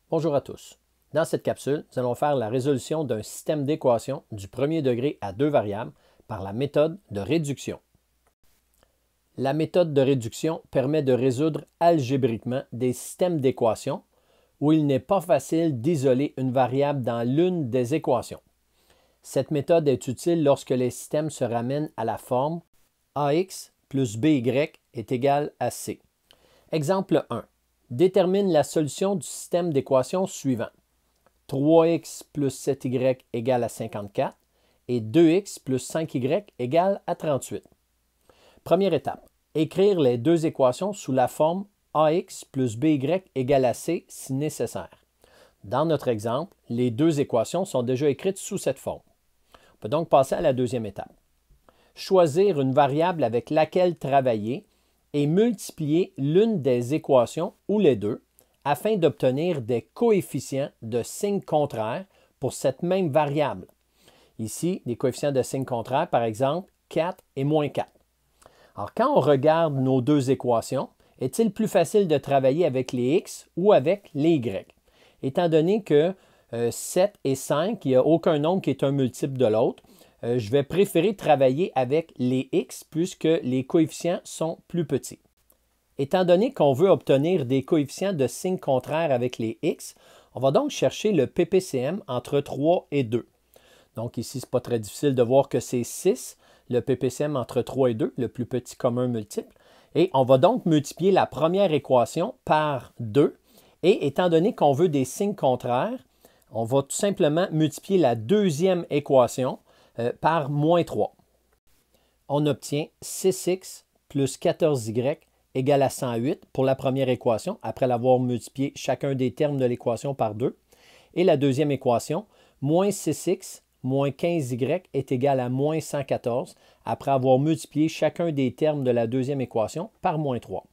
Bonjour à tous. Dans cette capsule, nous allons faire la résolution d'un système d'équations du premier degré à deux variables par la méthode de réduction. La méthode de réduction permet de résoudre algébriquement des systèmes d'équations où il n'est pas facile d'isoler une variable dans l'une des équations. Cette méthode est utile lorsque les systèmes se ramènent à la forme ax plus by est égal à c. Exemple 1. Détermine la solution du système d'équations suivant. 3x plus 7y égale à 54 et 2x plus 5y égale à 38. Première étape. Écrire les deux équations sous la forme ax plus by égale à c si nécessaire. Dans notre exemple, les deux équations sont déjà écrites sous cette forme. On peut donc passer à la deuxième étape. Choisir une variable avec laquelle travailler et multiplier l'une des équations ou les deux afin d'obtenir des coefficients de signes contraires pour cette même variable. Ici, des coefficients de signes contraires, par exemple, 4 et moins 4. Alors, quand on regarde nos deux équations, est-il plus facile de travailler avec les x ou avec les y? Étant donné que 7 et 5, il n'y a aucun nombre qui est un multiple de l'autre, je vais préférer travailler avec les x puisque les coefficients sont plus petits. Étant donné qu'on veut obtenir des coefficients de signes contraires avec les x, on va donc chercher le PPCM entre 3 et 2. Donc ici, ce n'est pas très difficile de voir que c'est 6, le PPCM entre 3 et 2, le plus petit commun multiple. Et on va donc multiplier la première équation par 2. Et étant donné qu'on veut des signes contraires, on va tout simplement multiplier la deuxième équation par moins 3. On obtient 6x plus 14y égale à 108 pour la première équation, après l'avoir multiplié chacun des termes de l'équation par 2. Et la deuxième équation, moins 6x moins 15y est égal à moins 114, après avoir multiplié chacun des termes de la deuxième équation par moins 3.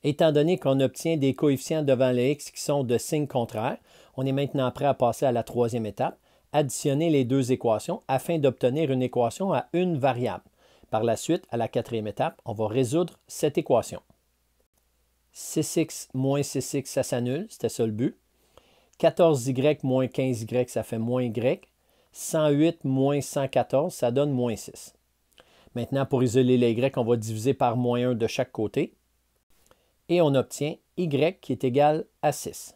Étant donné qu'on obtient des coefficients devant les x qui sont de signes contraires, on est maintenant prêt à passer à la troisième étape, additionner les deux équations afin d'obtenir une équation à une variable. Par la suite, à la quatrième étape, on va résoudre cette équation. 6x moins 6x, ça s'annule, c'était ça le but. 14y moins 15y, ça fait moins y. 108 moins 114, ça donne moins 6. Maintenant, pour isoler les y, on va diviser par moins 1 de chaque côté. Et on obtient y qui est égal à 6.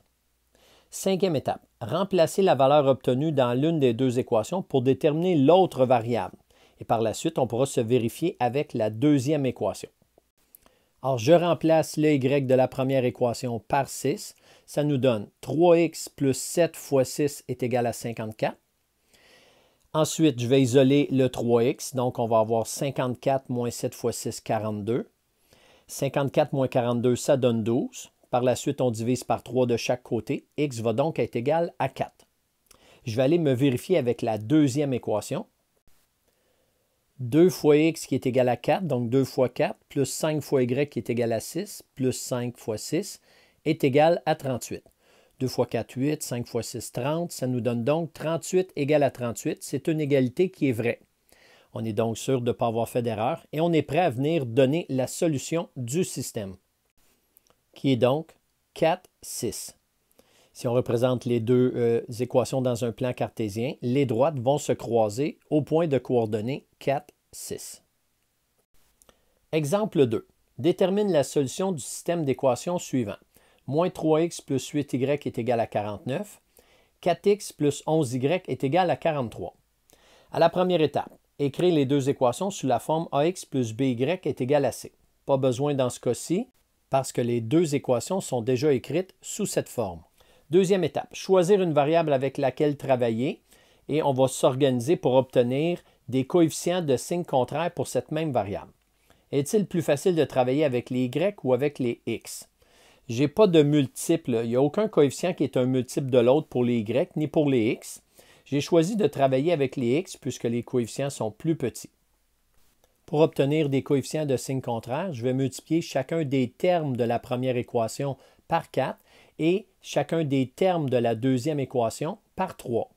Cinquième étape, remplacer la valeur obtenue dans l'une des deux équations pour déterminer l'autre variable. Et par la suite, on pourra se vérifier avec la deuxième équation. Alors, je remplace le y de la première équation par 6. Ça nous donne 3x plus 7 fois 6 est égal à 54. Ensuite, je vais isoler le 3x. Donc, on va avoir 54 moins 7 fois 6, 42. 54 moins 42, ça donne 12. Par la suite, on divise par 3 de chaque côté. X va donc être égal à 4. Je vais aller me vérifier avec la deuxième équation. 2 fois x qui est égal à 4, donc 2 fois 4, plus 5 fois y qui est égal à 6, plus 5 fois 6 est égal à 38. 2 fois 4, 8, 5 fois 6, 30. Ça nous donne donc 38 égale à 38. C'est une égalité qui est vraie. On est donc sûr de ne pas avoir fait d'erreur et on est prêt à venir donner la solution du système, qui est donc 4, 6. Si on représente les deux équations dans un plan cartésien, les droites vont se croiser au point de coordonnées 4, 6. Exemple 2. Détermine la solution du système d'équations suivant. Moins 3x plus 8y est égal à 49. 4x plus 11y est égal à 43. À la première étape, écrire les deux équations sous la forme ax plus by est égal à c. Pas besoin dans ce cas-ci, parce que les deux équations sont déjà écrites sous cette forme. Deuxième étape, choisir une variable avec laquelle travailler et on va s'organiser pour obtenir des coefficients de signes contraires pour cette même variable. Est-il plus facile de travailler avec les y ou avec les x? Je n'ai pas de multiple, il n'y a aucun coefficient qui est un multiple de l'autre pour les y ni pour les x. J'ai choisi de travailler avec les x puisque les coefficients sont plus petits. Pour obtenir des coefficients de signes contraires, je vais multiplier chacun des termes de la première équation par 4 et chacun des termes de la deuxième équation par 3.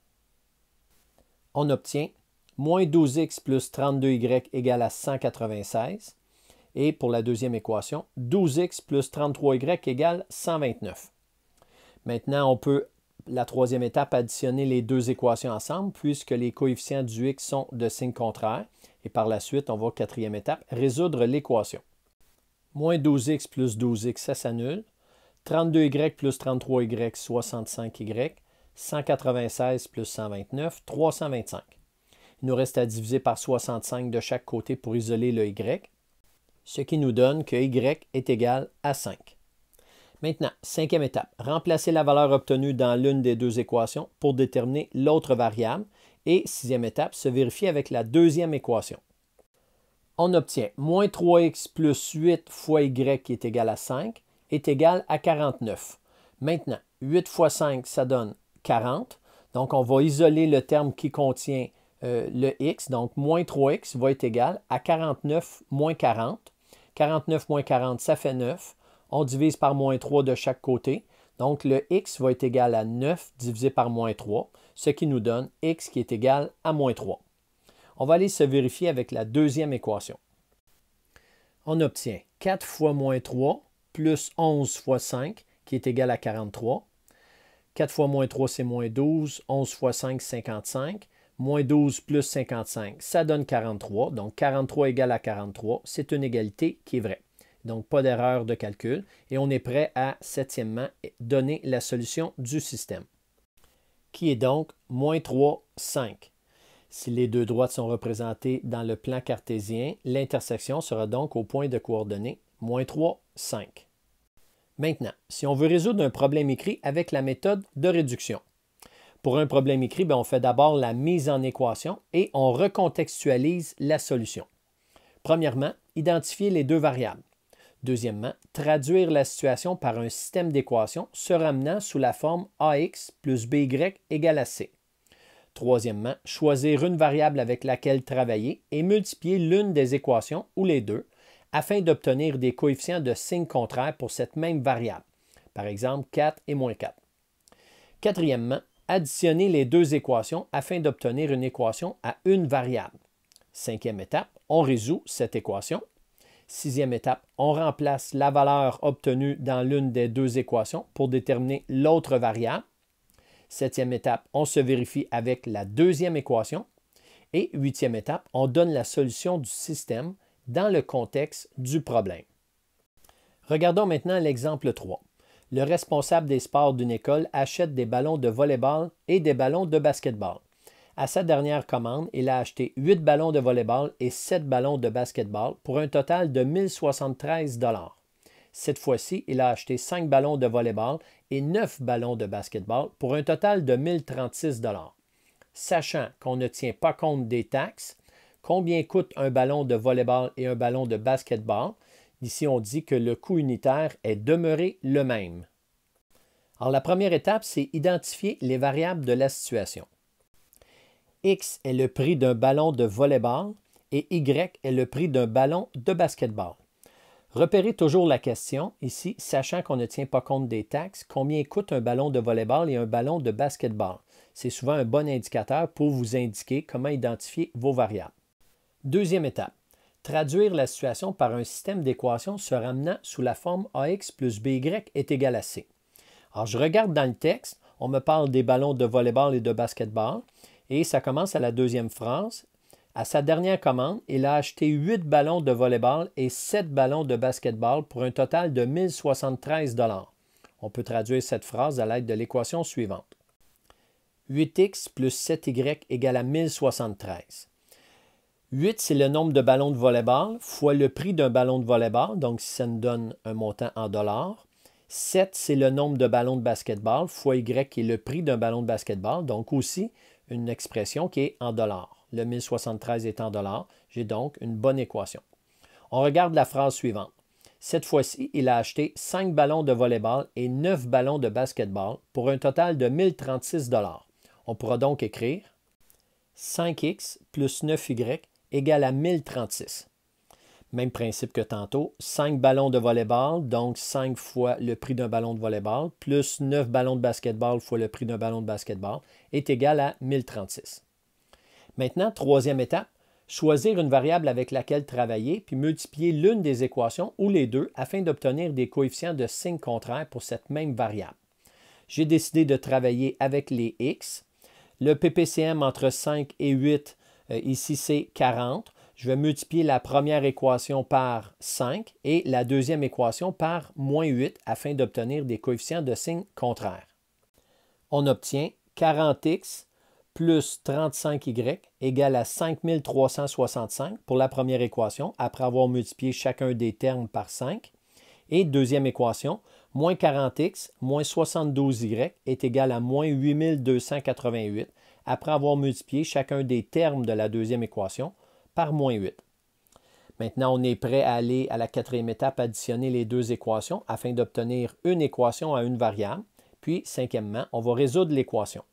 On obtient moins 12x plus 32y égale à 196. Et pour la deuxième équation, 12x plus 33y égale 129. Maintenant, on peut, la troisième étape, additionner les deux équations ensemble puisque les coefficients du x sont de signe contraire. Et par la suite, on va, quatrième étape, résoudre l'équation. Moins 12x plus 12x, ça s'annule. 32y plus 33y, 65y. 196 plus 129, 325. Il nous reste à diviser par 65 de chaque côté pour isoler le y, ce qui nous donne que y est égal à 5. Maintenant, cinquième étape, remplacer la valeur obtenue dans l'une des deux équations pour déterminer l'autre variable. Et sixième étape, se vérifier avec la deuxième équation. On obtient moins 3x plus 8 fois y qui est égal à 5 est égal à 49. Maintenant, 8 fois 5, ça donne 40. Donc, on va isoler le terme qui contient le x. Donc, moins 3x va être égal à 49 moins 40. 49 moins 40, ça fait 9. On divise par moins 3 de chaque côté. Donc, le x va être égal à 9 divisé par moins 3, ce qui nous donne x qui est égal à moins 3. On va aller se vérifier avec la deuxième équation. On obtient 4 fois moins 3 plus 11 fois 5 qui est égal à 43. 4 fois moins 3, c'est moins 12. 11 fois 5, 55. Moins 12 plus 55, ça donne 43. Donc, 43 égale à 43. C'est une égalité qui est vraie. Donc, pas d'erreur de calcul. Et on est prêt à, septièmement, donner la solution du système, qui est donc moins 3, 5. Si les deux droites sont représentées dans le plan cartésien, l'intersection sera donc au point de coordonnées moins 3, 5. Maintenant, si on veut résoudre un problème écrit avec la méthode de réduction. Pour un problème écrit, on fait d'abord la mise en équation et on recontextualise la solution. Premièrement, identifier les deux variables. Deuxièmement, traduire la situation par un système d'équations se ramenant sous la forme ax plus by égale à c. Troisièmement, choisir une variable avec laquelle travailler et multiplier l'une des équations ou les deux afin d'obtenir des coefficients de signe contraire pour cette même variable. Par exemple, 4 et moins 4. Quatrièmement, additionner les deux équations afin d'obtenir une équation à une variable. Cinquième étape, on résout cette équation. Sixième étape, on remplace la valeur obtenue dans l'une des deux équations pour déterminer l'autre variable. Septième étape, on se vérifie avec la deuxième équation. Et huitième étape, on donne la solution du système dans le contexte du problème. Regardons maintenant l'exemple 3. Le responsable des sports d'une école achète des ballons de volley-ball et des ballons de basket-ball. À sa dernière commande, il a acheté 8 ballons de volley-ball et 7 ballons de basket-ball pour un total de 1 073 $. Cette fois-ci, il a acheté 5 ballons de volley-ball et 9 ballons de basket-ball pour un total de 1 036 $. Sachant qu'on ne tient pas compte des taxes, combien coûte un ballon de volley-ball et un ballon de basket-ball? Ici, on dit que le coût unitaire est demeuré le même. Alors, la première étape, c'est identifier les variables de la situation. X est le prix d'un ballon de volley-ball et Y est le prix d'un ballon de basket-ball. Repérez toujours la question, ici, sachant qu'on ne tient pas compte des taxes, combien coûte un ballon de volley-ball et un ballon de basket-ball. C'est souvent un bon indicateur pour vous indiquer comment identifier vos variables. Deuxième étape, traduire la situation par un système d'équations se ramenant sous la forme ax plus by est égal à c. Alors, je regarde dans le texte, on me parle des ballons de volley-ball et de basket-ball, et ça commence à la deuxième phrase. À sa dernière commande, il a acheté 8 ballons de volley-ball et 7 ballons de basket-ball pour un total de 1 073 $. On peut traduire cette phrase à l'aide de l'équation suivante. 8x plus 7y égale à 1 073. 8, c'est le nombre de ballons de volley-ball fois le prix d'un ballon de volley-ball, donc ça nous donne un montant en dollars. 7, c'est le nombre de ballons de basket-ball fois y qui est le prix d'un ballon de basket-ball, donc aussi une expression qui est en dollars. Le 1073 est en dollars, j'ai donc une bonne équation. On regarde la phrase suivante. Cette fois-ci, il a acheté 5 ballons de volley-ball et 9 ballons de basket-ball pour un total de 1 036 $. On pourra donc écrire 5x plus 9y égale à 1036. Même principe que tantôt, 5 ballons de volley-ball, donc 5 fois le prix d'un ballon de volley-ball, plus 9 ballons de basket-ball fois le prix d'un ballon de basket-ball, est égal à 1036. Maintenant, troisième étape, choisir une variable avec laquelle travailler, puis multiplier l'une des équations ou les deux afin d'obtenir des coefficients de signe contraire pour cette même variable. j'ai décidé de travailler avec les X. Le PPCM entre 5 et 8, ici c'est 40. Je vais multiplier la première équation par 5 et la deuxième équation par moins 8 afin d'obtenir des coefficients de signe contraire. On obtient 40x plus 35y égale à 5365 pour la première équation après avoir multiplié chacun des termes par 5. Et deuxième équation, moins 40x moins 72y est égal à moins 8288 après avoir multiplié chacun des termes de la deuxième équation par moins 8. Maintenant, on est prêt à aller à la quatrième étape, additionner les deux équations afin d'obtenir une équation à une variable. Puis, cinquièmement, on va résoudre l'équation.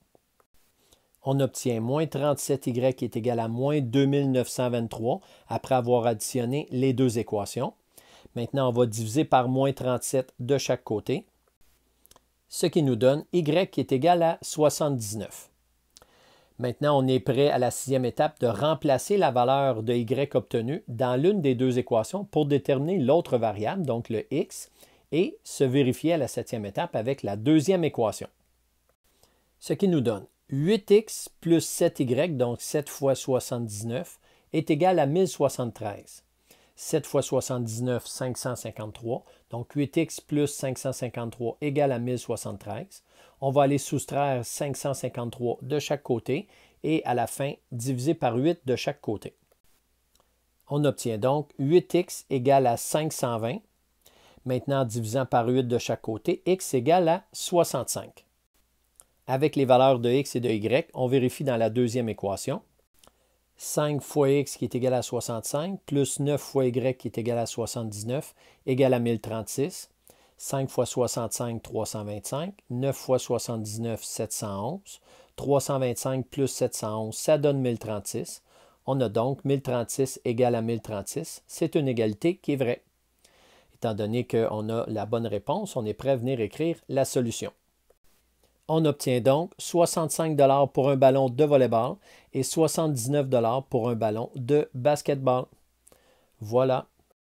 On obtient moins 37y est égal à moins 2923 après avoir additionné les deux équations. Maintenant, on va diviser par moins 37 de chaque côté, ce qui nous donne y qui est égal à 79. Maintenant, on est prêt à la sixième étape de remplacer la valeur de y obtenue dans l'une des deux équations pour déterminer l'autre variable, donc le x, et se vérifier à la septième étape avec la deuxième équation. Ce qui nous donne 8x plus 7y, donc 7 fois 79, est égal à 1073. 7 fois 79, 553. Donc 8x plus 553 égale à 1073. On va aller soustraire 553 de chaque côté et à la fin, diviser par 8 de chaque côté. On obtient donc 8x égale à 520. Maintenant, en divisant par 8 de chaque côté, x égale à 65. Avec les valeurs de x et de y, on vérifie dans la deuxième équation. 5 fois x qui est égal à 65, plus 9 fois y qui est égal à 79, égale à 1036. 5 fois 65, 325. 9 fois 79, 711. 325 plus 711, ça donne 1036. On a donc 1036 égale à 1036. C'est une égalité qui est vraie. Étant donné qu'on a la bonne réponse, on est prêt à venir écrire la solution. On obtient donc 65 $ pour un ballon de volleyball et 79 $ pour un ballon de basketball. Voilà.